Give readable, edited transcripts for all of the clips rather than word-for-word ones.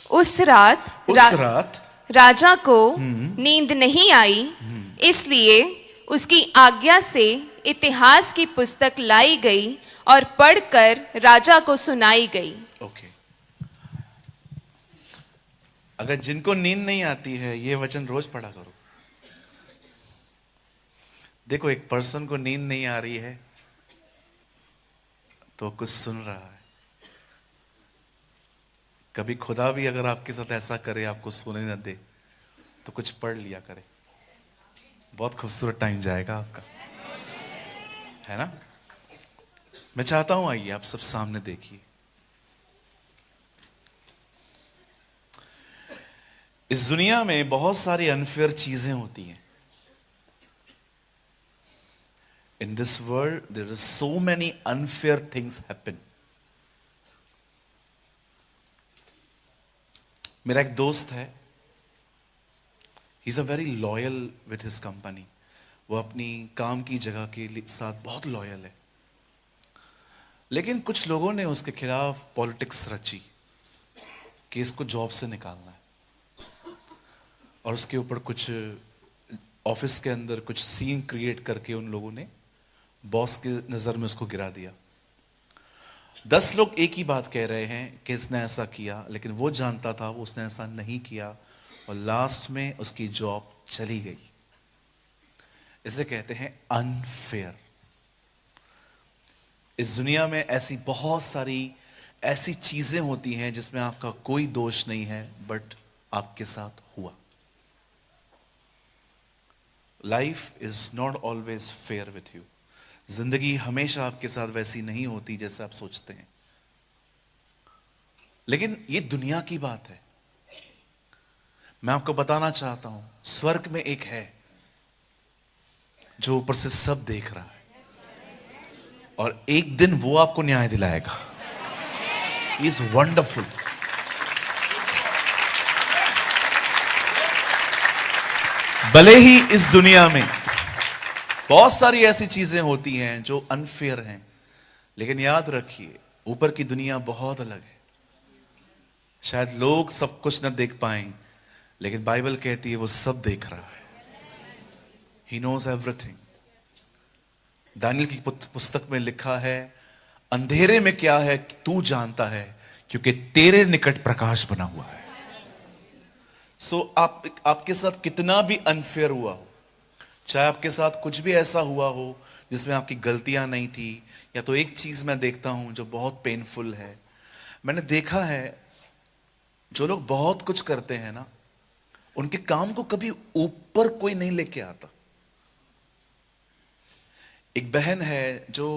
उस रात राजा को नींद नहीं आई, इसलिए उसकी आज्ञा से इतिहास की पुस्तक लाई गई और पढ़कर राजा को सुनाई गई। ओके। अगर जिनको नींद नहीं आती है, ये वचन रोज पढ़ा करो। देखो, एक पर्सन को नींद नहीं आ रही है तो कुछ सुन रहा है। कभी खुदा भी अगर आपके साथ ऐसा करे, आपको सोने न दे, तो कुछ पढ़ लिया करे। बहुत खूबसूरत टाइम जाएगा आपका, है ना? मैं चाहता हूं, आइए आप सब सामने देखिए। इस दुनिया में बहुत सारी अनफेयर चीजें होती हैं। In this world, there are so many unfair things happen. मेरा एक दोस्त है, he is a very loyal with his company. वो अपनी काम की जगह के साथ बहुत लॉयल है, लेकिन कुछ लोगों ने उसके खिलाफ पॉलिटिक्स रची कि इसको जॉब से निकालना है, और उसके ऊपर कुछ ऑफिस के अंदर कुछ सीन क्रिएट करके उन लोगों ने बॉस की नजर में उसको गिरा दिया। 10 लोग एक ही बात कह रहे हैं कि इसने ऐसा किया, लेकिन वो जानता था वो उसने ऐसा नहीं किया, और लास्ट में उसकी जॉब चली गई। इसे कहते हैं अनफेयर। इस दुनिया में ऐसी बहुत सारी ऐसी चीजें होती हैं जिसमें आपका कोई दोष नहीं है, बट आपके साथ हुआ। Life is not always fair with you. जिंदगी हमेशा आपके साथ वैसी नहीं होती जैसे आप सोचते हैं, लेकिन ये दुनिया की बात है। मैं आपको बताना चाहता हूं, स्वर्ग में एक है जो ऊपर से सब देख रहा है, और एक दिन वो आपको न्याय दिलाएगा। He is wonderful. भले ही इस दुनिया में बहुत सारी ऐसी चीजें होती हैं जो अनफेयर हैं, लेकिन याद रखिए, ऊपर की दुनिया बहुत अलग है। शायद लोग सब कुछ न देख पाएं, लेकिन बाइबल कहती है वो सब देख रहा है। He knows everything. दानियल की पुस्तक में लिखा है, अंधेरे में क्या है तू जानता है, क्योंकि तेरे निकट प्रकाश बना हुआ है। आपके साथ कितना भी अनफेयर हुआ हो, चाहे आपके साथ कुछ भी ऐसा हुआ हो जिसमें आपकी गलतियां नहीं थी, या तो एक चीज मैं देखता हूं जो बहुत पेनफुल है। मैंने देखा है, जो लोग बहुत कुछ करते हैं ना, उनके काम को कभी ऊपर कोई नहीं लेके आता। एक बहन है जो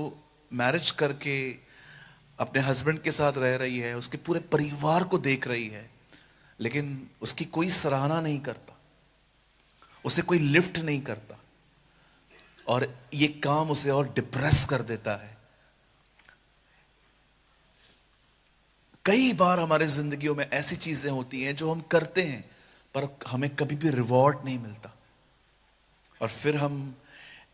मैरिज करके अपने हस्बैंड के साथ रह रही है, उसके पूरे परिवार को देख रही है, लेकिन उसकी कोई सराहना नहीं करता, उसे कोई लिफ्ट नहीं करता, और ये काम उसे और डिप्रेस कर देता है। कई बार हमारे जिंदगियों में ऐसी चीजें होती हैं जो हम करते हैं, पर हमें कभी भी रिवॉर्ड नहीं मिलता, और फिर हम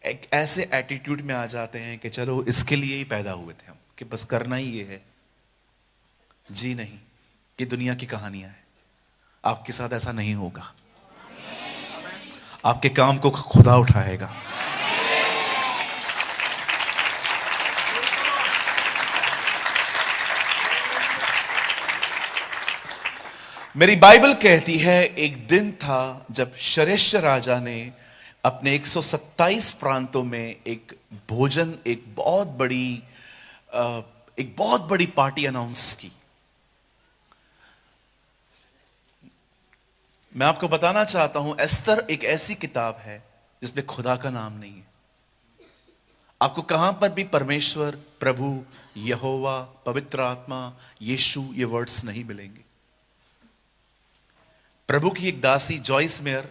एक ऐसे एटीट्यूड में आ जाते हैं कि चलो इसके लिए ही पैदा हुए थे हम, कि बस करना ही ये है। जी नहीं, ये दुनिया की कहानियां हैं। आपके साथ ऐसा नहीं होगा। आपके काम को खुदा उठाएगा। मेरी बाइबल कहती है, एक दिन था जब शरेश राजा ने अपने 127 प्रांतों में एक भोजन, एक बहुत बड़ी पार्टी अनाउंस की। मैं आपको बताना चाहता हूं, एस्तर एक ऐसी किताब है जिसमें खुदा का नाम नहीं है। आपको कहां पर भी परमेश्वर, प्रभु, यहोवा, पवित्र आत्मा, यीशु, ये वर्ड्स नहीं मिलेंगे। प्रभु की एक दासी जॉइस मेयर,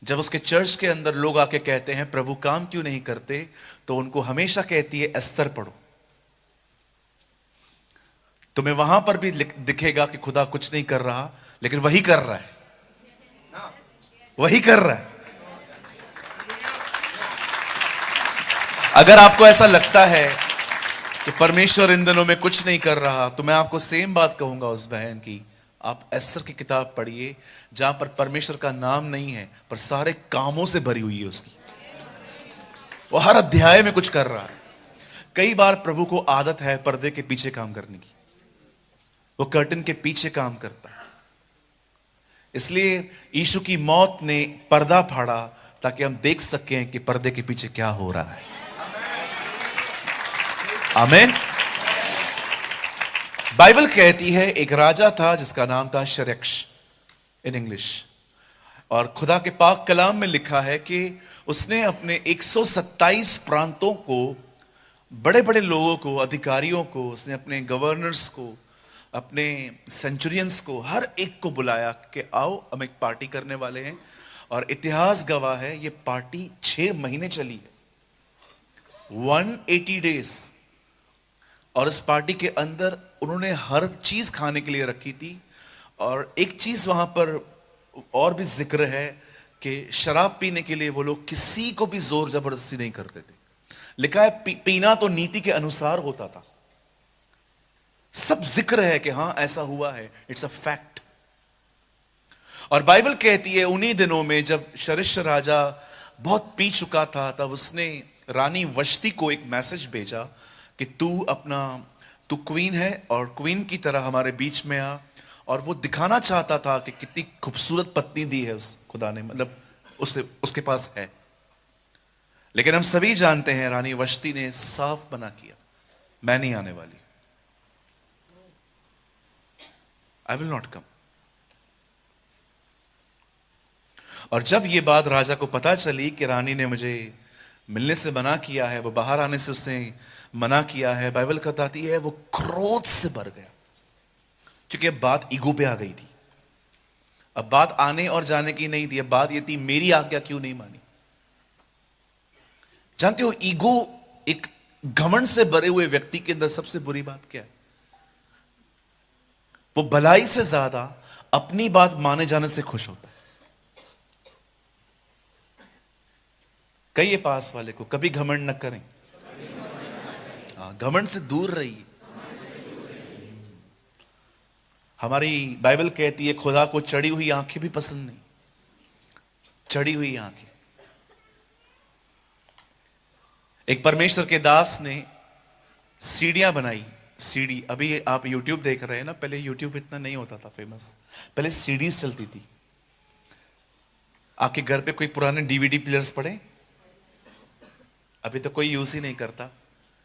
जब उसके चर्च के अंदर लोग आके कहते हैं प्रभु काम क्यों नहीं करते, तो उनको हमेशा कहती है एस्तर पढ़ो। तुम्हें वहां पर भी दिखेगा कि खुदा कुछ नहीं कर रहा, लेकिन वही कर रहा है, वही कर रहा है। अगर आपको ऐसा लगता है कि परमेश्वर इन दिनों में कुछ नहीं कर रहा, तो मैं आपको सेम बात कहूंगा उस बहन की, आप एस्तर की किताब पढ़िए, जहां पर परमेश्वर का नाम नहीं है पर सारे कामों से भरी हुई है उसकी। वो हर अध्याय में कुछ कर रहा है। कई बार प्रभु को आदत है पर्दे के पीछे काम करने की, वो कर्टन के पीछे काम करता है। इसलिए यीशु की मौत ने पर्दा फाड़ा ताकि हम देख सकें कि पर्दे के पीछे क्या हो रहा है। आमीन। बाइबल कहती है एक राजा था जिसका नाम था शरक्ष इन इंग्लिश, और खुदा के पाक कलाम में लिखा है कि उसने अपने 127 प्रांतों को, बड़े बड़े लोगों को, अधिकारियों को, उसने अपने गवर्नर्स को, अपने सेंचुरियंस को, हर एक को बुलाया कि आओ हम एक पार्टी करने वाले हैं। और इतिहास गवाह है ये पार्टी 6 महीने चली है, 180 डेज। और इस पार्टी के अंदर उन्होंने हर चीज खाने के लिए रखी थी। और एक चीज वहां पर और भी जिक्र है कि शराब पीने के लिए वो लोग किसी को भी जोर जबरदस्ती नहीं करते थे। लिखा है पीना तो नीति के अनुसार होता था। सब जिक्र है कि हां ऐसा हुआ है, इट्स अ फैक्ट। और बाइबल कहती है उन्हीं दिनों में जब शरक्ष राजा बहुत पी चुका था, तब उसने रानी वश्ती को एक मैसेज भेजा कि तू क्वीन है और क्वीन की तरह हमारे बीच में आ। और वो दिखाना चाहता था कि कितनी खूबसूरत पत्नी दी है उस खुदा ने, मतलब उसके पास है। लेकिन हम सभी जानते हैं रानी वश्ती ने साफ मना किया, मैं नहीं आने वाली, आई विल नॉट कम। और जब यह बात राजा को पता चली कि रानी ने मुझे मिलने से मना किया है, वो बाहर आने से उसने मना किया है, बाइबल बताती है वो क्रोध से भर गया, क्योंकि अब बात ईगो पे आ गई थी। अब बात आने और जाने की नहीं थी, अब बात यह थी मेरी आज्ञा क्यों नहीं मानी। जानते हो ईगो, एक घमंड से भरे हुए व्यक्ति के अंदर सबसे बुरी बात क्या है? वो भलाई से ज्यादा अपनी बात माने जाने से खुश होता है। कहिए पास वाले को कभी घमंड न करें, घमंड से दूर रहिए। हमारी बाइबल कहती है खुदा को चढ़ी हुई आंखें भी पसंद नहीं, चढ़ी हुई आंखें। एक परमेश्वर के दास ने सीढ़ियां बनाई, सीढ़ी। अभी आप YouTube देख रहे हैं ना, पहले YouTube इतना नहीं होता था फेमस, पहले सीडीज चलती थी। आपके घर पे कोई पुराने DVD प्लेयर्स पड़े? अभी तो कोई यूज ही नहीं करता,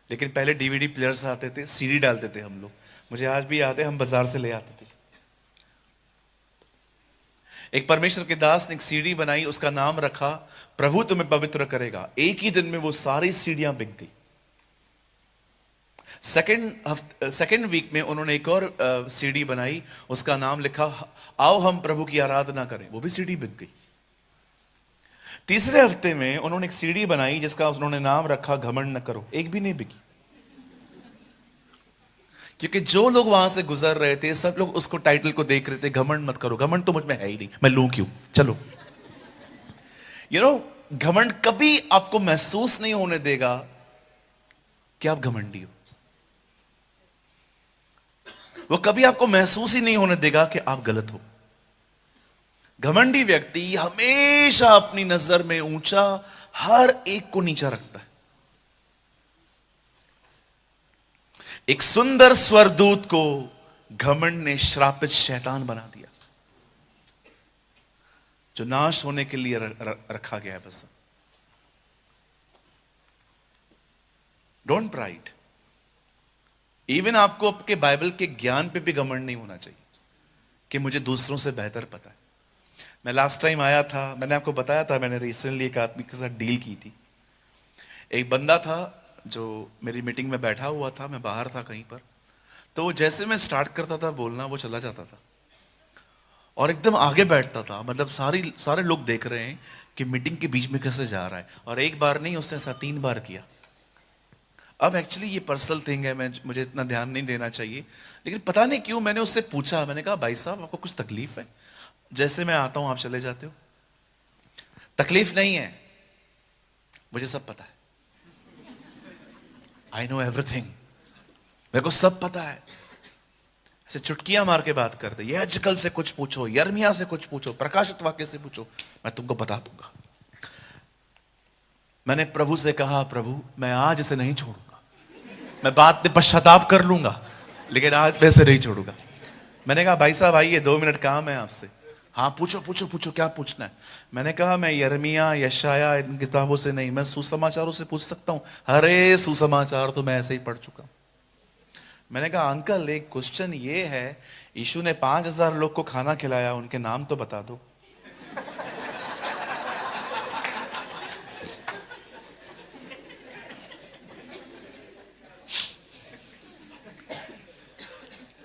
लेकिन पहले DVD प्लेयर्स आते थे, सीडी डालते थे हम लोग। मुझे आज भी याद है, हम बाजार से ले आते थे। एक परमेश्वर के दास ने एक सीडी बनाई, उसका नाम रखा प्रभु तुम्हें पवित्र करेगा। एक ही दिन में वो सारी सीढ़ियां बिक गई। सेकेंड वीक में उन्होंने एक और सीडी बनाई, उसका नाम लिखा आओ हम प्रभु की आराधना करें, वो भी सीडी बिक गई। तीसरे हफ्ते में उन्होंने एक सीडी बनाई जिसका उन्होंने नाम रखा घमंड न करो, एक भी नहीं बिकी। क्योंकि जो लोग वहां से गुजर रहे थे सब लोग उसको टाइटल को देख रहे थे, घमंड मत करो, घमंड तो मुझ में है ही नहीं, मैं लूं क्यों, चलो। घमंड कभी आपको महसूस नहीं होने देगा कि आप घमंडी हो। वो कभी आपको महसूस ही नहीं होने देगा कि आप गलत हो। घमंडी व्यक्ति हमेशा अपनी नजर में ऊंचा, हर एक को नीचा रखता है। एक सुंदर स्वरदूत को घमंड ने श्रापित शैतान बना दिया, जो नाश होने के लिए रखा गया है। बस डोंट प्राइड। इवन आपको आपके बाइबल के ज्ञान पे भी घमंड नहीं होना चाहिए कि मुझे दूसरों से बेहतर पता है। मैं लास्ट टाइम आया था, मैंने आपको बताया था, मैंने रिसेंटली एक आदमी के साथ डील की थी। एक बंदा था जो मेरी मीटिंग में बैठा हुआ था, मैं बाहर था कहीं पर, तो जैसे मैं स्टार्ट करता था बोलना वो चला जाता था और एकदम आगे बैठता था। मतलब सारे लोग देख रहे हैं कि मीटिंग के बीच में कैसे जा रहा है। और एक बार नहीं, उसने ऐसा 3 बार किया। अब एक्चुअली ये पर्सनल थिंग है, मुझे इतना ध्यान नहीं देना चाहिए, लेकिन पता नहीं क्यों मैंने उससे पूछा। मैंने कहा भाई साहब आपको कुछ तकलीफ है? जैसे मैं आता हूं आप चले जाते हो। तकलीफ नहीं है, मुझे सब पता है, आई नो एवरीथिंग, मेरे को सब पता है। से चुटकियां मार के बात करते, ये अजकल से कुछ पूछो, यर्मिया से कुछ पूछो, प्रकाशित वाक्य से पूछो, मैं तुमको बता दूंगा। मैंने प्रभु से कहा, प्रभु मैं आज इसे नहीं छोड़ूंगा, मैं बाद में पश्चाताप कर लूंगा, लेकिन आज मैं इसे नहीं छोड़ूंगा। मैंने कहा भाई साहब आइए, 2 मिनट काम है आपसे। हाँ पूछो पूछो पूछो, क्या पूछना है? मैंने कहा मैं यिर्मयाह, यशायाह इन किताबों से नहीं, मैं सुसमाचारों से पूछ सकता हूं। अरे सुसमाचार तो मैं ऐसे ही पढ़ चुका हूं। मैंने कहा अंकल एक क्वेश्चन ये है, यीशु ने 5000 लोग को खाना खिलाया, उनके नाम तो बता दो।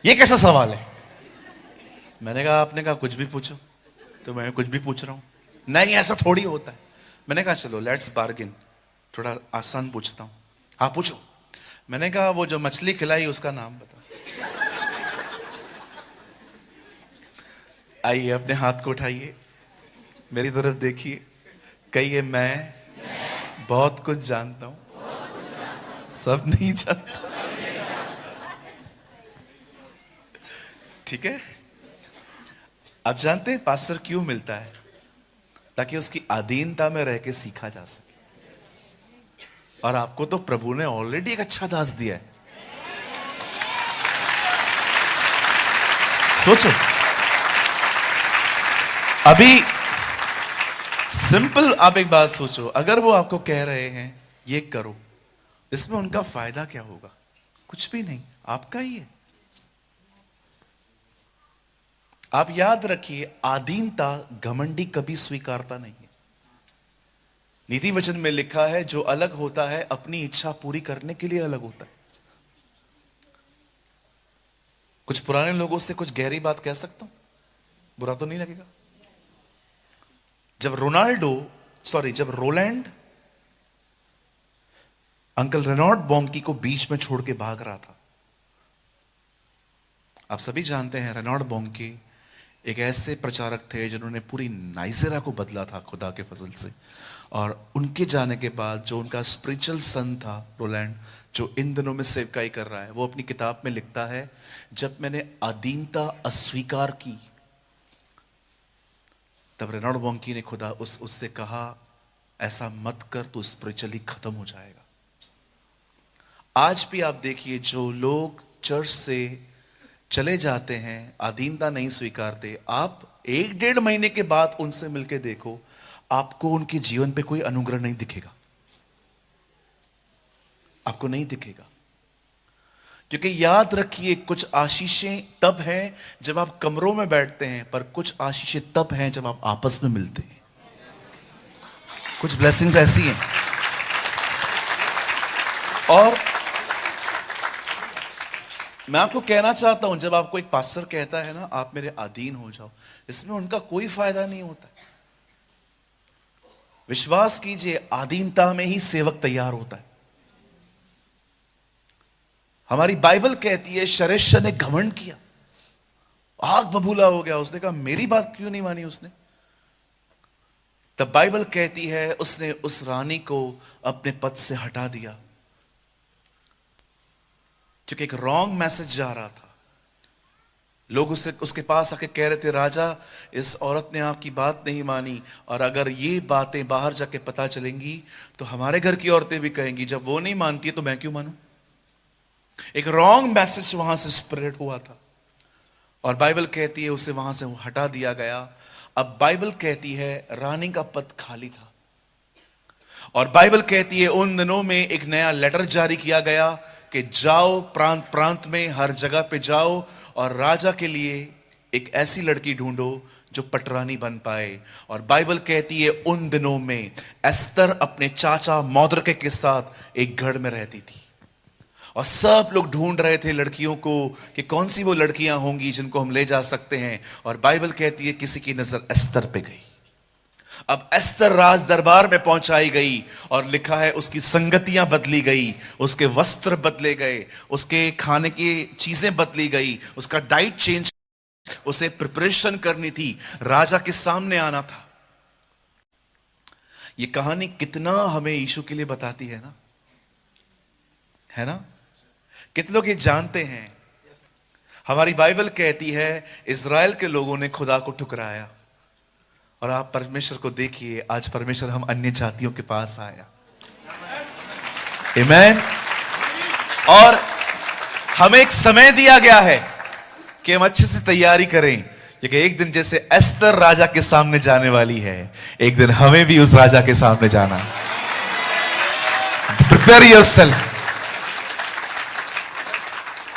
ये कैसा सवाल है? मैंने कहा, आपने कहा कुछ भी पूछो, तो मैं कुछ भी पूछ रहा हूं। नहीं ऐसा थोड़ी होता है। मैंने कहा चलो लेट्स बार्गिन, थोड़ा आसान पूछता हूं। हाँ पूछो। मैंने कहा वो जो मछली खिलाई उसका नाम बता। आइए अपने हाथ को उठाइए, मेरी तरफ देखिए, कहिए मैं बहुत कुछ जानता हूं, सब नहीं जानता। ठीक है। आप जानते हैं पास्टर क्यों मिलता है? ताकि उसकी अधीनता में रह के सीखा जा सके। और आपको तो प्रभु ने ऑलरेडी एक अच्छा दास दिया है। सोचो, अभी सिंपल आप एक बात सोचो, अगर वो आपको कह रहे हैं ये करो, इसमें उनका फायदा क्या होगा? कुछ भी नहीं, आपका ही है। आप याद रखिए, आधीनता घमंडी कभी स्वीकारता नहीं है। नीति वचन में लिखा है, जो अलग होता है अपनी इच्छा पूरी करने के लिए अलग होता है। कुछ पुराने लोगों से कुछ गहरी बात कह सकता हूं, बुरा तो नहीं लगेगा? जब रोलैंड अंकल रेनॉल्ड बॉन्की को बीच में छोड़ के भाग रहा था। आप सभी जानते हैं रेनॉल्ड बॉन्की एक ऐसे प्रचारक थे जिन्होंने पूरी नाइजेरिया को बदला था खुदा के फजल से। और उनके जाने के बाद जो उनका स्पिरिचुअल सन था रोलैंड, जो इन दिनों में सेवकाई कर रहा है, वो अपनी किताब में लिखता है, जब मैंने अधीनता अस्वीकार की, तब रेनॉल्ड बॉन्की ने खुदा उससे कहा, ऐसा मत कर, तो स्पिरिचुअली खत्म हो जाएगा। आज भी आप देखिए, जो लोग चर्च से चले जाते हैं, अधीनता नहीं स्वीकारते, आप 1-1.5 महीने के बाद उनसे मिलके देखो, आपको उनके जीवन पे कोई अनुग्रह नहीं दिखेगा। आपको नहीं दिखेगा। क्योंकि याद रखिए, कुछ आशीषें तब हैं जब आप कमरों में बैठते हैं, पर कुछ आशीषें तब हैं जब आप आपस में मिलते हैं। कुछ ब्लेसिंग्स ऐसी हैं। और मैं आपको कहना चाहता हूं, जब आपको एक पास्टर कहता है ना, आप मेरे अधीन हो जाओ, इसमें उनका कोई फायदा नहीं होता। विश्वास कीजिए, अधीनता में ही सेवक तैयार होता है। हमारी बाइबल कहती है, शरेशा ने घमंड किया, आग बबूला हो गया। उसने कहा मेरी बात क्यों नहीं मानी उसने? तब बाइबल कहती है, उसने उस रानी को अपने पद से हटा दिया, क्योंकि एक रॉन्ग मैसेज जा रहा था। लोग उसके पास आके कह रहे थे, राजा इस औरत ने आपकी बात नहीं मानी, और अगर ये बातें बाहर जाके पता चलेंगी तो हमारे घर की औरतें भी कहेंगी, जब वो नहीं मानती है तो मैं क्यों मानूं? एक रॉन्ग मैसेज वहां से स्प्रेड हुआ था, और बाइबल कहती है उसे वहां से हटा दिया गया। अब बाइबल कहती है रानी का पद खाली था, और बाइबल कहती है उन दिनों में एक नया लेटर जारी किया गया कि जाओ, प्रांत प्रांत में हर जगह पे जाओ, और राजा के लिए एक ऐसी लड़की ढूंढो जो पटरानी बन पाए। और बाइबल कहती है उन दिनों में एस्तर अपने चाचा मौद्रके के साथ एक घर में रहती थी, और सब लोग ढूंढ रहे थे लड़कियों को कि कौन सी वो लड़कियां होंगी जिनको हम ले जा सकते हैं। और बाइबल कहती है किसी की नजर एस्तर पे गई। अब एस्तर राज दरबार में पहुंचाई गई, और लिखा है उसकी संगतियां बदली गई, उसके वस्त्र बदले गए, उसके खाने की चीजें बदली गई, उसका डाइट चेंज, उसे प्रिपरेशन करनी थी, राजा के सामने आना था। यह कहानी कितना हमें यीशु के लिए बताती है ना, है ना? कितने लोग ये जानते हैं? हमारी बाइबल कहती है इज़राइल के लोगों ने खुदा को ठुकराया, और आप परमेश्वर को देखिए, आज परमेश्वर हम अन्य जातियों के पास आया। आमीन। और हमें एक समय दिया गया है कि हम अच्छे से तैयारी करें, क्योंकि एक दिन जैसे एस्तर राजा के सामने जाने वाली है, एक दिन हमें भी उस राजा के सामने जाना है। Prepare yourself.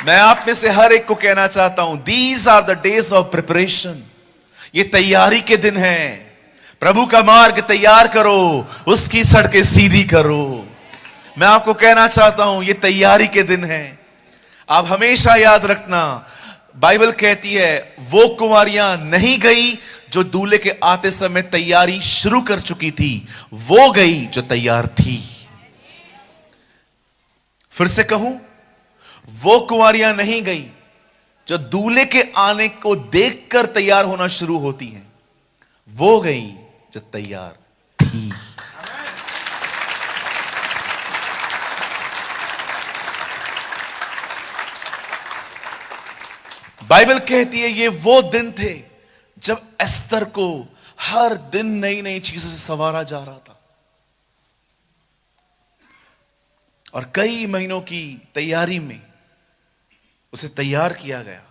मैं आप में से हर एक को कहना चाहता हूं, these are the days of preparation. ये तैयारी के दिन हैं। प्रभु का मार्ग तैयार करो, उसकी सड़कें सीधी करो। मैं आपको कहना चाहता हूं, ये तैयारी के दिन हैं। आप हमेशा याद रखना, बाइबल कहती है वो कुंवारियां नहीं गई जो दूल्हे के आते समय तैयारी शुरू कर चुकी थी, वो गई जो तैयार थी। फिर से कहूं, वो कुंवारियां नहीं गई जो दूल्हे के आने को देखकर तैयार होना शुरू होती हैं, वो गई जो तैयार थी। बाइबल कहती है ये वो दिन थे जब एस्तर को हर दिन नई नई चीजों से संवारा जा रहा था, और कई महीनों की तैयारी में उसे तैयार किया गया।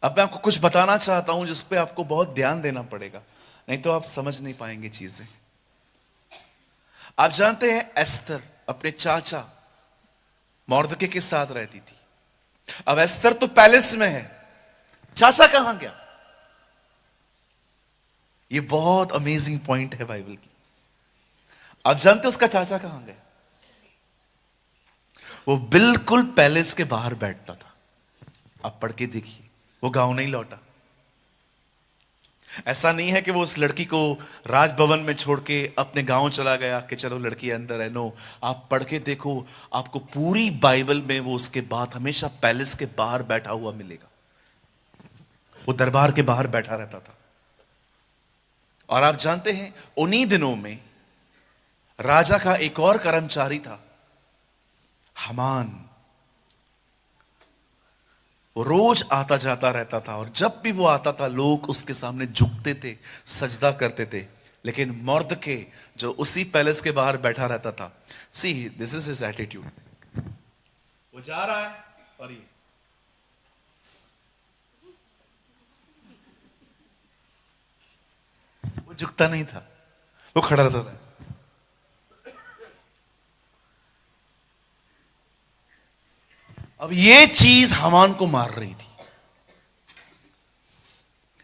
अब मैं आपको कुछ बताना चाहता हूं जिस पे आपको बहुत ध्यान देना पड़ेगा, नहीं तो आप समझ नहीं पाएंगे चीजें। आप जानते हैं एस्तर अपने चाचा मोर्दके के साथ रहती थी। अब एस्तर तो पैलेस में है, चाचा कहां गया? ये बहुत अमेजिंग पॉइंट है बाइबल की। आप जानते हैं उसका चाचा कहां गया? वो बिल्कुल पैलेस के बाहर बैठता था। आप पढ़ के देखिए, वो गांव नहीं लौटा। ऐसा नहीं है कि वो उस लड़की को राजभवन में छोड़ के अपने गांव चला गया कि चलो लड़की अंदर है। नो, आप पढ़ के देखो, आपको पूरी बाइबल में वो उसके बाद हमेशा पैलेस के बाहर बैठा हुआ मिलेगा। वो दरबार के बाहर बैठा रहता था। और आप जानते हैं उन्हीं दिनों में राजा का एक और कर्मचारी था, हामान। वो रोज आता जाता रहता था, और जब भी वो आता था लोग उसके सामने झुकते थे, सजदा करते थे। लेकिन मोर्दके जो उसी पैलेस के बाहर बैठा रहता था, see this is his attitude. वो जा रहा है और ये वो झुकता नहीं था, वो खड़ा रहता था। अब ये चीज हामान को मार रही थी।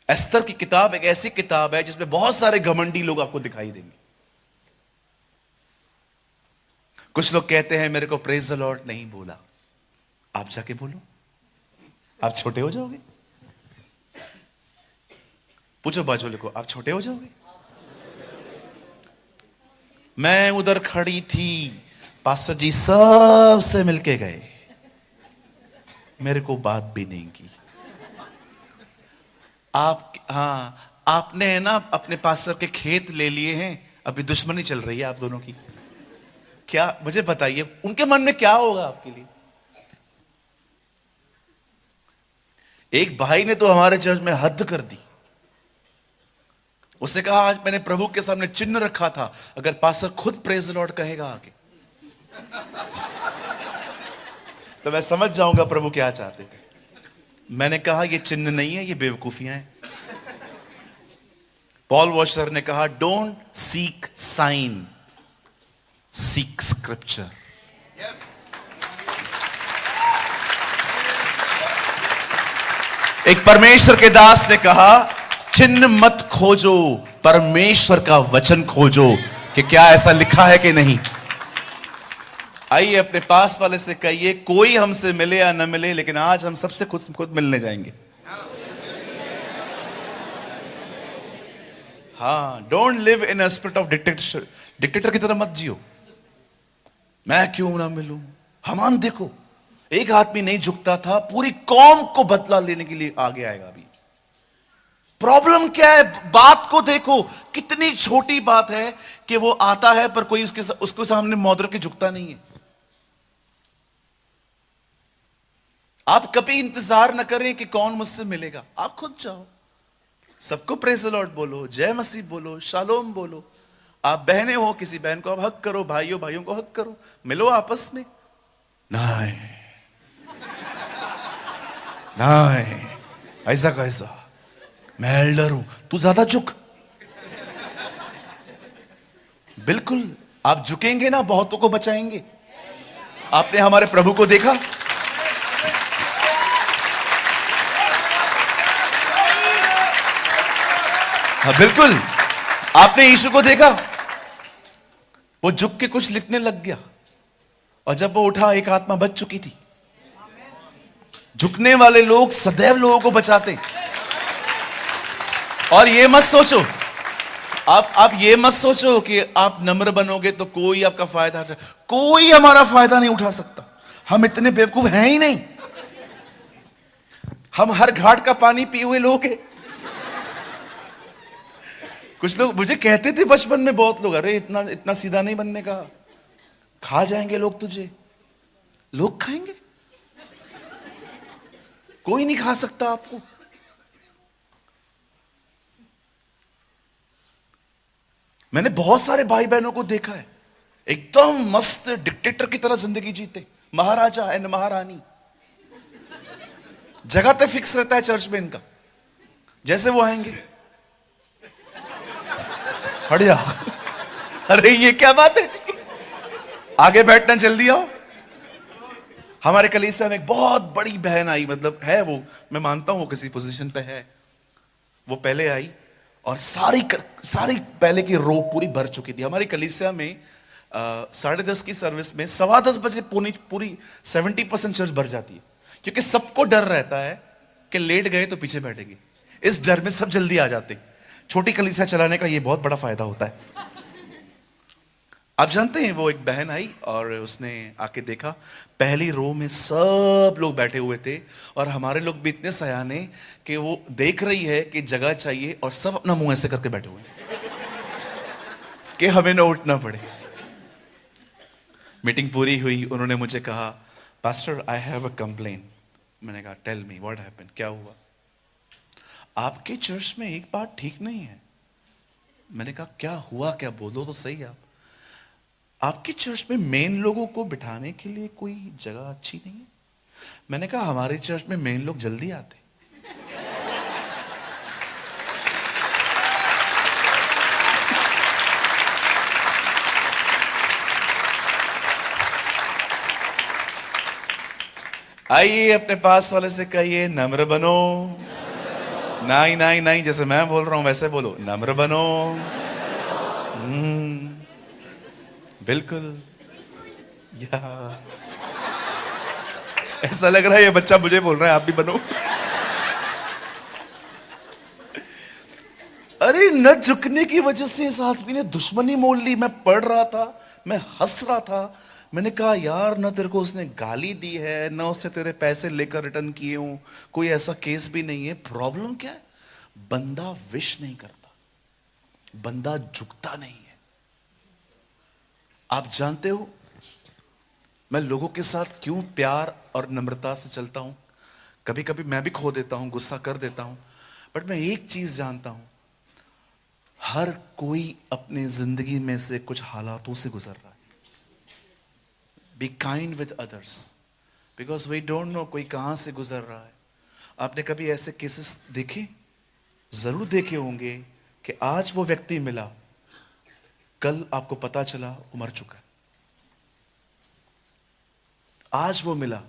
एस्तर की किताब एक ऐसी किताब है जिसमें बहुत सारे घमंडी लोग आपको दिखाई देंगे। कुछ लोग कहते हैं मेरे को प्रेज द लॉर्ड नहीं बोला, आप जाके बोलो, आप छोटे हो जाओगे। पूछो बाजू को, आप छोटे हो जाओगे। मैं उधर खड़ी थी, पास्टर जी सबसे मिलके गए, मेरे को बात भी नहीं की। आपने है ना अपने पास्टर के खेत ले लिए हैं, अभी दुश्मनी चल रही है आप दोनों की। क्या मुझे बताइए उनके मन में क्या होगा आपके लिए? एक भाई ने तो हमारे चर्च में हद कर दी। उसने कहा आज मैंने प्रभु के सामने चिन्ह रखा था, अगर पास्टर खुद प्रेज द लॉर्ड कहेगा आगे तो मैं समझ जाऊंगा प्रभु क्या चाहते थे। मैंने कहा ये चिन्ह नहीं है, ये बेवकूफियां हैं। पॉल वॉशर ने कहा don't seek sign, seek scripture. एक परमेश्वर के दास ने कहा चिन्ह मत खोजो, परमेश्वर का वचन खोजो कि क्या ऐसा लिखा है कि नहीं। आइए अपने पास वाले से कहिए, कोई हमसे मिले या न मिले, लेकिन आज हम सबसे खुद मिलने जाएंगे। हाँ, don't live in a spirit of dictatorship. Dictator की तरह मत जियो, मैं क्यों ना मिलूं। हामान देखो, एक आदमी नहीं झुकता था, पूरी कौम को बदला लेने के लिए आगे आएगा। अभी प्रॉब्लम क्या है? बात को देखो, कितनी छोटी बात है कि वो आता है पर कोई उसके सामने मौद्र के झुकता नहीं है। आप कभी इंतजार न करें कि कौन मुझसे मिलेगा, आप खुद जाओ, सबको प्रेज़ द लॉर्ड बोलो, जय मसीह बोलो, शालोम बोलो। आप बहनें हो, किसी बहन को आप हक करो, भाइयों भाइयों को हक करो, मिलो आपस में। नहीं नहीं, ऐसा कैसा, मैं एल्डर हूं, तू ज्यादा झुक। बिल्कुल, आप झुकेंगे ना बहुतों को बचाएंगे। आपने हमारे प्रभु को देखा, हाँ बिल्कुल, आपने यीशु को देखा, वो झुक के कुछ लिखने लग गया, और जब वो उठा एक आत्मा बच चुकी थी। झुकने वाले लोग सदैव लोगों को बचाते। और ये मत सोचो, आप ये मत सोचो कि आप नम्र बनोगे तो कोई आपका फायदा, कोई हमारा फायदा नहीं उठा सकता। हम इतने बेवकूफ हैं ही नहीं। हम हर घाट का पानी पिए हुए लोग हैं। कुछ लोग मुझे कहते थे बचपन में, बहुत लोग, अरे इतना इतना सीधा नहीं बनने का, खा जाएंगे लोग तुझे। लोग खाएंगे, कोई नहीं खा सकता आपको। मैंने बहुत सारे भाई बहनों को देखा है, एकदम मस्त डिक्टेटर की तरह जिंदगी जीते, महाराजा एंड महारानी। जगह तो फिक्स रहता है चर्च में इनका, जैसे वो आएंगे हट जा। अरे ये क्या बात है जी, आगे बैठना जल्दी आओ। हमारे कलीसिया में एक बहुत बड़ी बहन आई, मतलब है वो, मैं मानता हूं वो किसी पोजीशन पे है। वो पहले आई और सारी पहले की रो पूरी भर चुकी थी। हमारी कलीसिया में 10:30 की सर्विस में 10:15 बजे पूरी 70% चर्च भर जाती है, क्योंकि सबको डर रहता है कि लेट गए तो पीछे बैठेंगे। इस डर में सब जल्दी आ जाते। छोटी कलीसिया चलाने का ये बहुत बड़ा फायदा होता है। आप जानते हैं, वो एक बहन आई और उसने आके देखा, पहली रो में सब लोग बैठे हुए थे, और हमारे लोग भी इतने सयाने कि वो देख रही है कि जगह चाहिए, और सब अपना मुंह ऐसे करके बैठे हुए हैं कि हमें ना उठना पड़े। मीटिंग पूरी हुई, उन्होंने मुझे कहा, pastor I have a complain. मैंने कहा टेल मी व्हाट हैपेंड, क्या हुआ? आपके चर्च में एक बात ठीक नहीं है। मैंने कहा क्या हुआ, क्या बोलो तो सही। आपके चर्च में मेन लोगों को बिठाने के लिए कोई जगह अच्छी नहीं है। मैंने कहा हमारे चर्च में मेन लोग जल्दी आते। आइए अपने पास वाले से कहिए नम्र बनो। नहीं नहीं नहीं, जैसे मैं बोल रहा हूं वैसे बोलो, नम्र बनो। बिल्कुल। या ऐसा लग रहा है ये बच्चा मुझे बोल रहा है आप भी बनो। अरे न झुकने की वजह से इस आदमी ने दुश्मनी मोल ली। मैं पढ़ रहा था, मैं हंस रहा था। मैंने कहा यार, न तेरे को उसने गाली दी है, न उससे तेरे पैसे लेकर रिटर्न किए हूं, कोई ऐसा केस भी नहीं है। प्रॉब्लम क्या है? बंदा विश नहीं करता, बंदा झुकता नहीं है। आप जानते हो मैं लोगों के साथ क्यों प्यार और नम्रता से चलता हूं? कभी कभी मैं भी खो देता हूं, गुस्सा कर देता हूं, बट मैं एक चीज जानता हूं, हर कोई अपने जिंदगी में से कुछ हालातों से गुजर रहा है। Be kind with others, because we don't know कोई कहां से गुजर रहा है। आपने कभी ऐसे केसेस देखे? जरूर देखे होंगे कि आज वो व्यक्ति मिला, कल आपको पता चला वो मर चुका है। आज वो मिला,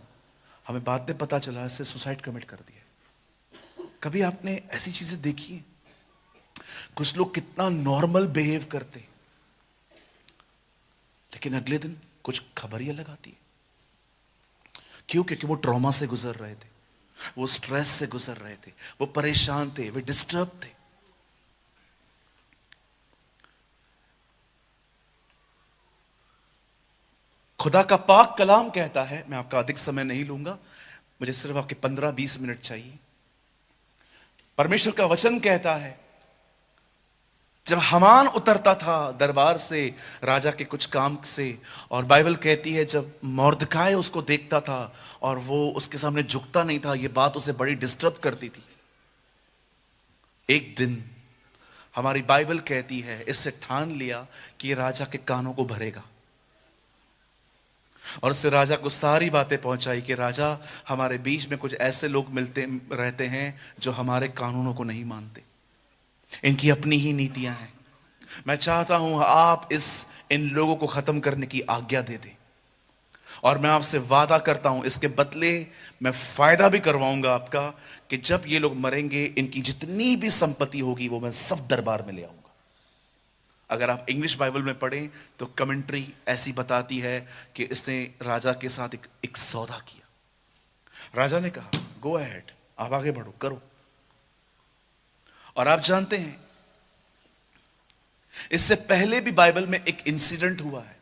हमें बाद में पता चला इससे सुसाइड कमिट कर दिया। कभी आपने ऐसी चीजें देखी हैं? कुछ लोग कितना नॉर्मल बिहेव करते, लेकिन अगले दिन कुछ खबर ही अलग आती है। क्यों? क्योंकि वो ट्रॉमा से गुजर रहे थे, वो स्ट्रेस से गुजर रहे थे, वो परेशान थे, वे डिस्टर्ब थे। खुदा का पाक कलाम कहता है, मैं आपका अधिक समय नहीं लूंगा, मुझे सिर्फ आपके 15-20 मिनट चाहिए। परमेश्वर का वचन कहता है जब हमान उतरता था दरबार से राजा के कुछ काम से, और बाइबल कहती है जब मोर्दकाय उसको देखता था और वो उसके सामने झुकता नहीं था, ये बात उसे बड़ी डिस्टर्ब करती थी। एक दिन हमारी बाइबल कहती है इससे ठान लिया कि ये राजा के कानों को भरेगा, और उससे राजा को सारी बातें पहुंचाई कि राजा, हमारे बीच में कुछ ऐसे लोग मिलते रहते हैं जो हमारे कानूनों को नहीं मानते, इनकी अपनी ही नीतियां हैं। मैं चाहता हूं आप इन लोगों को खत्म करने की आज्ञा दे दें, और मैं आपसे वादा करता हूं इसके बदले मैं फायदा भी करवाऊंगा आपका कि जब ये लोग मरेंगे इनकी जितनी भी संपत्ति होगी वो मैं सब दरबार में ले आऊंगा। अगर आप इंग्लिश बाइबल में पढ़ें तो कमेंट्री ऐसी बताती है कि इसने राजा के साथ एक सौदा किया। राजा ने कहा गो अहेड, आप आगे बढ़ो, करो। और आप जानते हैं इससे पहले भी बाइबल में एक इंसिडेंट हुआ है।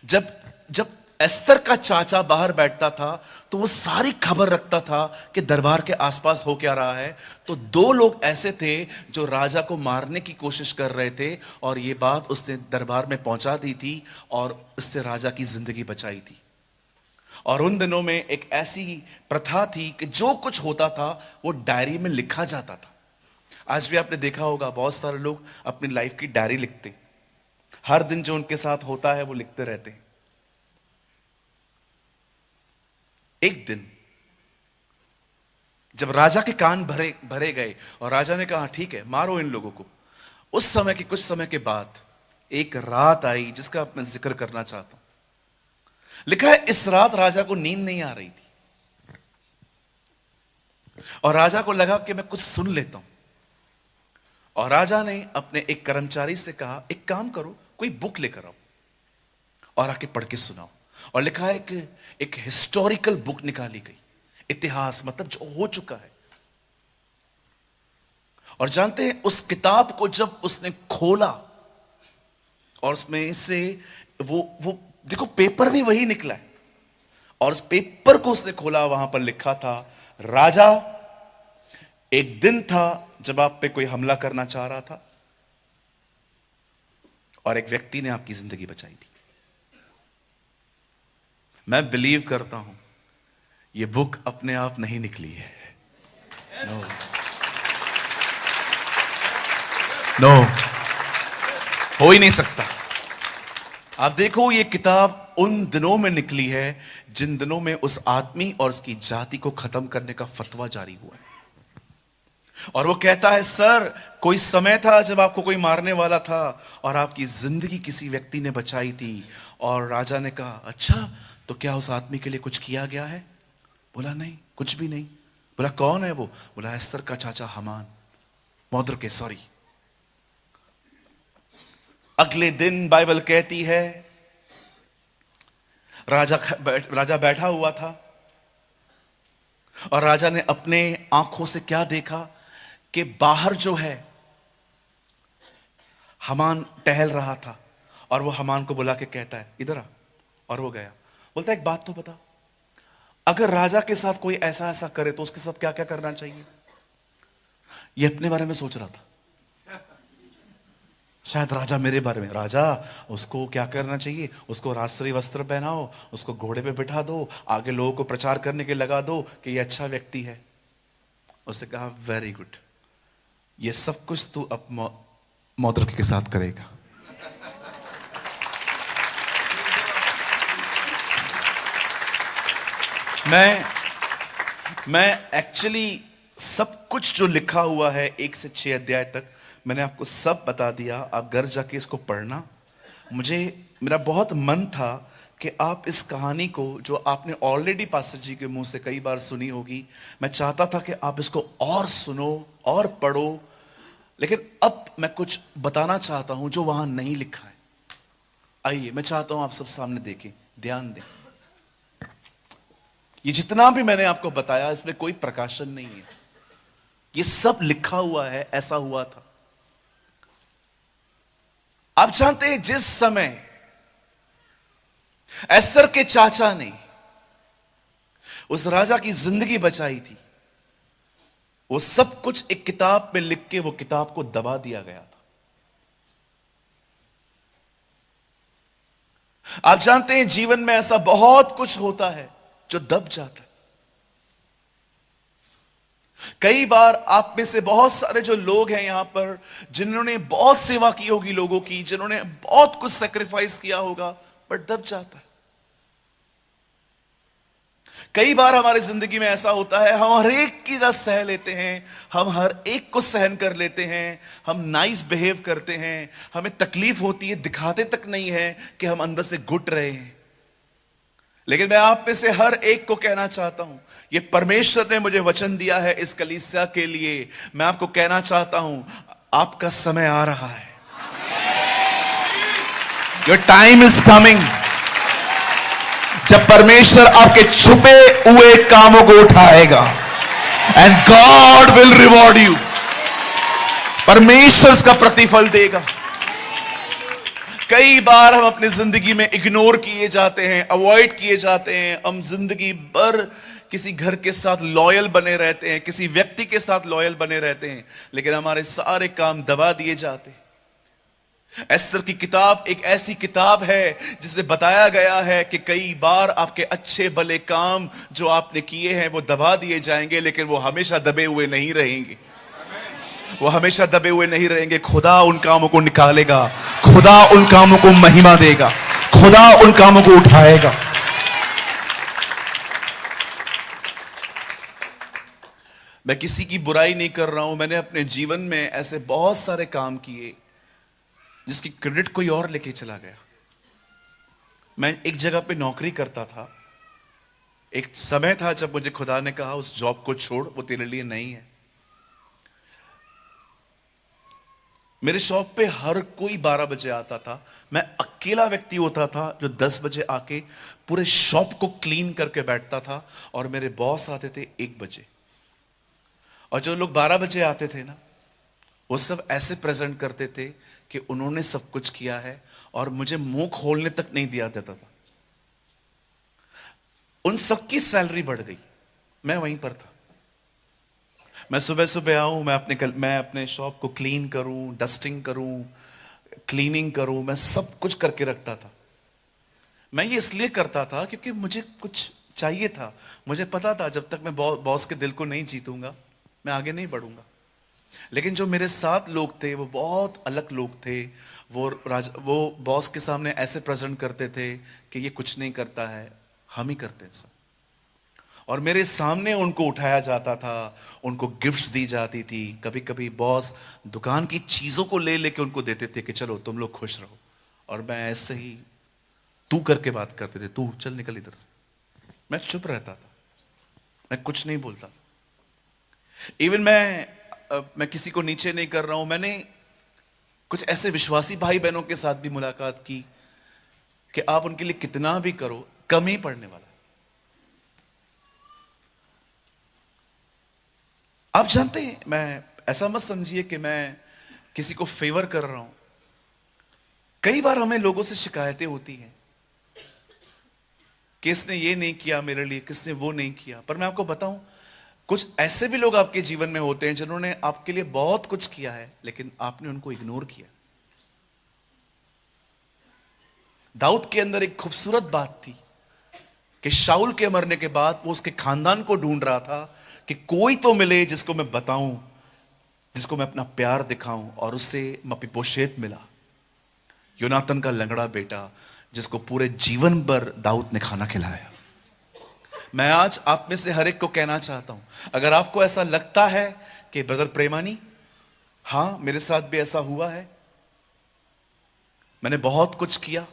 जब एस्तर का चाचा बाहर बैठता था तो वो सारी खबर रखता था कि दरबार के आसपास हो क्या रहा है। तो दो लोग ऐसे थे जो राजा को मारने की कोशिश कर रहे थे, और ये बात उसने दरबार में पहुंचा दी थी और इससे राजा की जिंदगी बचाई थी। और उन दिनों में एक ऐसी प्रथा थी कि जो कुछ होता था वो डायरी में लिखा जाता था। आज भी आपने देखा होगा बहुत सारे लोग अपनी लाइफ की डायरी लिखते, हर दिन जो उनके साथ होता है वो लिखते रहते हैं। एक दिन जब राजा के कान भरे गए और राजा ने कहा ठीक है मारो इन लोगों को, उस समय के कुछ समय के बाद एक रात आई जिसका मैं जिक्र करना चाहता हूं। लिखा है इस रात राजा को नींद नहीं आ रही थी और राजा को लगा कि मैं कुछ सुन लेता हूं, और राजा ने अपने एक कर्मचारी से कहा एक काम करो, कोई बुक लेकर आओ और आके पढ़ के सुनाओ। और लिखा है कि एक हिस्टोरिकल बुक निकाली गई, इतिहास मतलब जो हो चुका है। और जानते हैं उस किताब को जब उसने खोला और उसमें से वो देखो पेपर भी वही निकला है, और उस पेपर को उसने खोला, वहां पर लिखा था राजा, एक दिन था जब आप पे कोई हमला करना चाह रहा था और एक व्यक्ति ने आपकी जिंदगी बचाई थी। मैं बिलीव करता हूं ये बुक अपने आप नहीं निकली है। नो नो, हो ही नहीं सकता। आप देखो ये किताब उन दिनों में निकली है जिन दिनों में उस आदमी और उसकी जाति को खत्म करने का फतवा जारी हुआ है। और वो कहता है सर, कोई समय था जब आपको कोई मारने वाला था और आपकी जिंदगी किसी व्यक्ति ने बचाई थी। और राजा ने कहा अच्छा, तो क्या उस आदमी के लिए कुछ किया गया है? बोला नहीं, कुछ भी नहीं। बोला कौन है वो? बोला एस्तर का चाचा हमान, मोर्दकै, सॉरी। अगले दिन बाइबल कहती है राजा बैठा हुआ था और राजा ने अपने आंखों से क्या देखा कि बाहर जो है हमान टहल रहा था, और वो हमान को बुला के कहता है इधर आ, और वो गया। बोलता है एक बात तो बता, अगर राजा के साथ कोई ऐसा ऐसा करे तो उसके साथ क्या क्या करना चाहिए? ये अपने बारे में सोच रहा था, शायद राजा मेरे बारे में। राजा, उसको क्या करना चाहिए? उसको राजश्री वस्त्र पहनाओ, उसको घोड़े पे बिठा दो, आगे लोगों को प्रचार करने के लगा दो कि ये अच्छा व्यक्ति है। उसने कहा वेरी गुड, ये सब कुछ तू अब मोर्दकै के साथ करेगा। मैं एक्चुअली सब कुछ जो लिखा हुआ है 1 से 6 अध्याय तक मैंने आपको सब बता दिया। आप घर जाके इसको पढ़ना। मेरा बहुत मन था कि आप इस कहानी को जो आपने ऑलरेडी पास्टर जी के मुंह से कई बार सुनी होगी, मैं चाहता था कि आप इसको और सुनो और पढ़ो, लेकिन अब मैं कुछ बताना चाहता हूं जो वहां नहीं लिखा है। आइए, मैं चाहता हूं आप सब सामने देखें, ध्यान दें। ये जितना भी मैंने आपको बताया इसमें कोई प्रकाशन नहीं है, ये सब लिखा हुआ है, ऐसा हुआ था। आप जानते हैं जिस समय एस्तर के चाचा ने उस राजा की जिंदगी बचाई थी, वो सब कुछ एक किताब में लिख के वो किताब को दबा दिया गया था। आप जानते हैं जीवन में ऐसा बहुत कुछ होता है जो दब जाता है। कई बार आप में से बहुत सारे जो लोग हैं यहां पर, जिन्होंने बहुत सेवा की होगी लोगों की, जिन्होंने बहुत कुछ सेक्रीफाइस किया होगा, बट दब जाता है। कई बार हमारी जिंदगी में ऐसा होता है, हम हर एक की तरह सह लेते हैं, हम हर एक को सहन कर लेते हैं, हम नाइस बिहेव करते हैं, हमें तकलीफ होती है, दिखाते तक नहीं है कि हम अंदर से घुट रहे हैं। लेकिन मैं आप में से हर एक को कहना चाहता हूं, ये परमेश्वर ने मुझे वचन दिया है इस कलीसिया के लिए। मैं आपको कहना चाहता हूं, आपका समय आ रहा है। योर टाइम इज कमिंग, जब परमेश्वर आपके छुपे हुए कामों को उठाएगा and God will reward you. परमेश्वर उसका प्रतिफल देगा। कई बार हम अपनी जिंदगी में इग्नोर किए जाते हैं, अवॉइड किए जाते हैं। हम जिंदगी भर किसी घर के साथ लॉयल बने रहते हैं, किसी व्यक्ति के साथ लॉयल बने रहते हैं, लेकिन हमारे सारे काम दबा दिए जाते हैं। एस्तर की किताब एक ऐसी किताब है जिसमें बताया गया है कि कई बार आपके अच्छे भले काम जो आपने किए हैं वो दबा दिए जाएंगे, लेकिन वो हमेशा दबे हुए नहीं रहेंगे। वो हमेशा दबे हुए नहीं रहेंगे। खुदा उन कामों को निकालेगा, खुदा उन कामों को महिमा देगा, खुदा उन कामों को उठाएगा। मैं किसी की बुराई नहीं कर रहा हूं। मैंने अपने जीवन में ऐसे बहुत सारे काम किए जिसकी क्रेडिट कोई और लेके चला गया। मैं एक जगह पे नौकरी करता था। एक समय था जब मुझे खुदा ने कहा उस जॉब को छोड़, वो तेरे लिए नहीं है। मेरे शॉप पे हर कोई 12 बजे आता था। मैं अकेला व्यक्ति होता था जो 10 बजे आके पूरे शॉप को क्लीन करके बैठता था, और मेरे बॉस आते थे 1 बजे। और जो लोग 12 बजे आते थे ना, वो सब ऐसे प्रेजेंट करते थे कि उन्होंने सब कुछ किया है, और मुझे मुंह खोलने तक नहीं दिया देता था। उन सबकी सैलरी बढ़ गई, मैं वहीं पर था। मैं सुबह सुबह आऊं, मैं अपने शॉप को क्लीन करूं, डस्टिंग करूं, क्लीनिंग करूं, मैं सब कुछ करके रखता था। मैं ये इसलिए करता था क्योंकि मुझे कुछ चाहिए था। मुझे पता था जब तक मैं बॉस के दिल को नहीं जीतूंगा, मैं आगे नहीं बढ़ूंगा। लेकिन जो मेरे साथ लोग थे वो बहुत अलग लोग थे। वो बॉस के सामने ऐसे प्रेजेंट करते थे कि ये कुछ नहीं करता है, हम ही करते हैं सब। और मेरे सामने उनको उठाया जाता था, उनको गिफ्ट्स दी जाती थी। कभी कभी बॉस दुकान की चीजों को ले लेके उनको देते थे कि चलो तुम लोग खुश रहो, और मैं ऐसे ही तू करके बात करते थे, तू चल निकल इधर से। मैं चुप रहता था, मैं कुछ नहीं बोलता था। इवन मैं किसी को नीचे नहीं कर रहा हूं। मैंने कुछ ऐसे विश्वासी भाई बहनों के साथ भी मुलाकात की कि आप उनके लिए कितना भी करो, कम ही पड़ने वाला। आप जानते हैं, मैं ऐसा मत समझिए कि मैं किसी को फेवर कर रहा हूं। कई बार हमें लोगों से शिकायतें होती हैं कि इसने ये नहीं किया मेरे लिए, किसने वो नहीं किया। पर मैं आपको बताऊं, कुछ ऐसे भी लोग आपके जीवन में होते हैं जिन्होंने आपके लिए बहुत कुछ किया है, लेकिन आपने उनको इग्नोर किया। दाऊद के अंदर एक खूबसूरत बात थी कि शाऊल के मरने के बाद वो उसके खानदान को ढूंढ रहा था कि कोई तो मिले जिसको मैं बताऊं, जिसको मैं अपना प्यार दिखाऊं। और उससे मपीबोशेत मिला, योनातन का लंगड़ा बेटा, जिसको पूरे जीवन भर दाऊद ने खाना खिलाया। मैं आज आप में से हर एक को कहना चाहता हूं, अगर आपको ऐसा लगता है कि ब्रदर प्रेमानी, हां मेरे साथ भी ऐसा हुआ है, मैंने बहुत कुछ किया,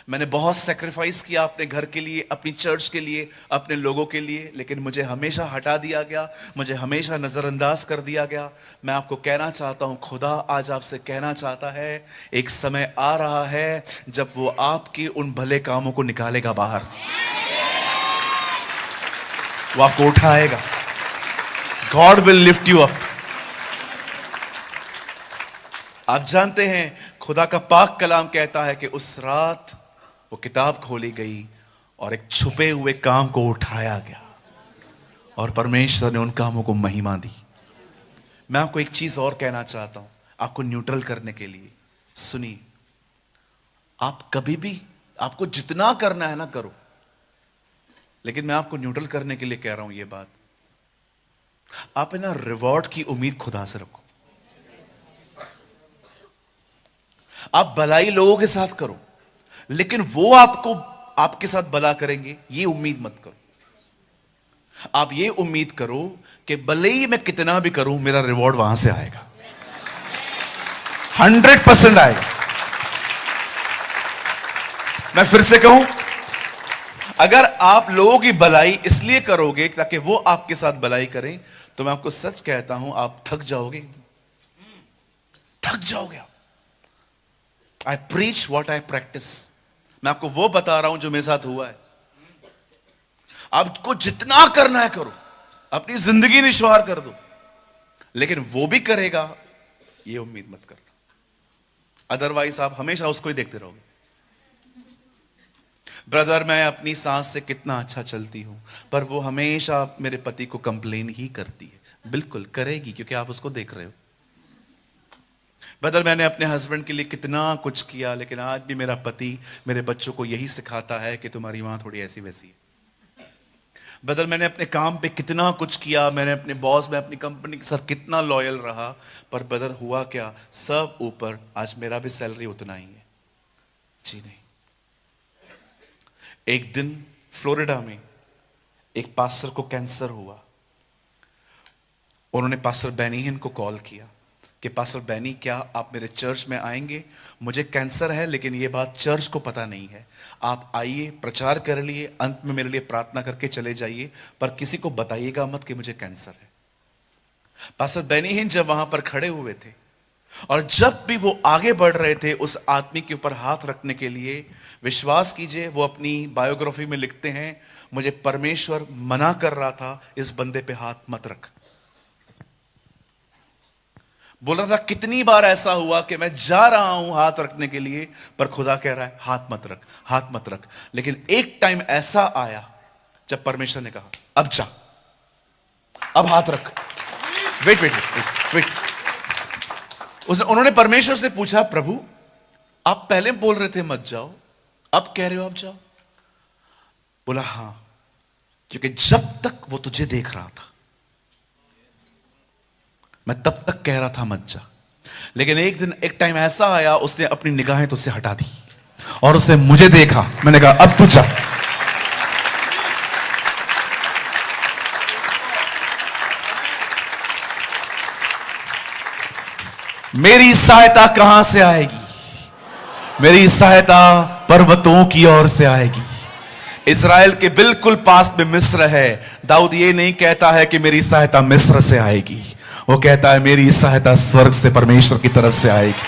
मैंने बहुत सैक्रिफाइस किया अपने घर के लिए, अपनी चर्च के लिए, अपने लोगों के लिए, लेकिन मुझे हमेशा हटा दिया गया, मुझे हमेशा नजरअंदाज कर दिया गया। मैं आपको कहना चाहता हूं, खुदा आज आपसे कहना चाहता है, एक समय आ रहा है जब वो आपके उन भले कामों को निकालेगा बाहर, वो आपको उठाएगा। God will lift you up. आप जानते हैं, खुदा का पाक कलाम कहता है कि उस रात वो किताब खोली गई और एक छुपे हुए काम को उठाया गया, और परमेश्वर ने उन कामों को महिमा दी। मैं आपको एक चीज और कहना चाहता हूं, आपको न्यूट्रल करने के लिए। सुनिए, आप कभी भी, आपको जितना करना है ना करो, लेकिन मैं आपको न्यूट्रल करने के लिए कह रहा हूं ये बात, आप ना रिवॉर्ड की उम्मीद खुदा से रखो। आप भलाई लोगों के साथ करो, लेकिन वो आपको आपके साथ भला करेंगे ये उम्मीद मत करो। आप ये उम्मीद करो कि भले ही मैं कितना भी करूं, मेरा रिवॉर्ड वहां से आएगा, 100% आएगा। मैं फिर से कहूं, अगर आप लोगों की भलाई इसलिए करोगे ताकि वो आपके साथ भलाई करें, तो मैं आपको सच कहता हूं, आप थक जाओगे, थक जाओगे। आई प्रीच व्हाट आई प्रैक्टिस। मैं आपको वो बता रहा हूं जो मेरे साथ हुआ है। आपको जितना करना है करो, अपनी जिंदगी निश्वार कर दो, लेकिन वो भी करेगा ये उम्मीद मत करना, अदरवाइज आप हमेशा उसको ही देखते रहोगे। ब्रदर, मैं अपनी सांस से कितना अच्छा चलती हूं, पर वो हमेशा मेरे पति को कंप्लेन ही करती है। बिल्कुल करेगी, क्योंकि आप उसको देख रहे हो। ब्रदर, मैंने अपने हस्बैंड के लिए कितना कुछ किया, लेकिन आज भी मेरा पति मेरे बच्चों को यही सिखाता है कि तुम्हारी मां थोड़ी ऐसी वैसी है। ब्रदर, मैंने अपने काम पे कितना कुछ किया, मैंने अपने बॉस में, अपनी कंपनी के साथ कितना लॉयल रहा, पर ब्रदर हुआ क्या, सब ऊपर आज मेरा भी सैलरी उतना ही है। जी नहीं। एक दिन फ्लोरिडा में एक पास्टर को कैंसर हुआ। उन्होंने पास्टर बेनी हिन को कॉल किया कि पास्टर बेनी, क्या आप मेरे चर्च में आएंगे? मुझे कैंसर है, लेकिन ये बात चर्च को पता नहीं है। आप आइए, प्रचार कर लिए, अंत में मेरे लिए प्रार्थना करके चले जाइए, पर किसी को बताइएगा मत कि मुझे कैंसर है। पास्टर बेनी हिन जब वहां पर खड़े हुए थे, और जब भी वो आगे बढ़ रहे थे उस आदमी के ऊपर हाथ रखने के लिए, विश्वास कीजिए, वो अपनी बायोग्राफी में लिखते हैं, मुझे परमेश्वर मना कर रहा था इस बंदे पे हाथ मत रख। बोल रहा था, कितनी बार ऐसा हुआ कि मैं जा रहा हूं हाथ रखने के लिए, पर खुदा कह रहा है हाथ मत रख, हाथ मत रख। लेकिन एक टाइम ऐसा आया जब परमेश्वर ने कहा, अब जा, अब हाथ रख। Wait wait wait wait. उन्होंने परमेश्वर से पूछा, प्रभु आप पहले बोल रहे थे मत जाओ, अब कह रहे हो अब जाओ? बोला हां, क्योंकि जब तक वो तुझे देख रहा था, मैं तब तक कह रहा था मत जा। लेकिन एक दिन, एक टाइम ऐसा आया, उसने अपनी निगाहें तुझसे हटा दी और उसने मुझे देखा। मैंने कहा अब तू जा। मेरी सहायता कहां से आएगी? मेरी सहायता पर्वतों की ओर से आएगी। इज़राइल के बिल्कुल पास में मिस्र है। दाऊद ये नहीं कहता है कि मेरी सहायता मिस्र से आएगी, वो कहता है मेरी सहायता स्वर्ग से, परमेश्वर की तरफ से आएगी।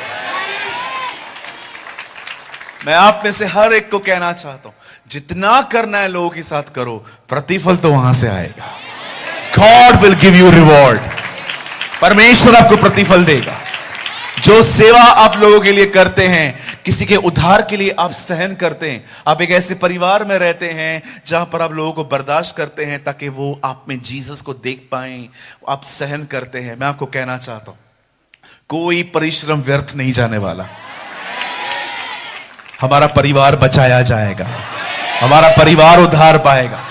मैं आप में से हर एक को कहना चाहता हूं, जितना करना है लोगों के साथ करो, प्रतिफल तो वहां से आएगा। God will give you reward. परमेश्वर आपको प्रतिफल देगा। जो सेवा आप लोगों के लिए करते हैं, किसी के उद्धार के लिए आप सहन करते हैं, आप एक ऐसे परिवार में रहते हैं जहां पर आप लोगों को बर्दाश्त करते हैं ताकि वो आप में जीसस को देख पाएं, आप सहन करते हैं। मैं आपको कहना चाहता हूं, कोई परिश्रम व्यर्थ नहीं जाने वाला। हमारा परिवार बचाया जाएगा, हमारा परिवार उद्धार पाएगा।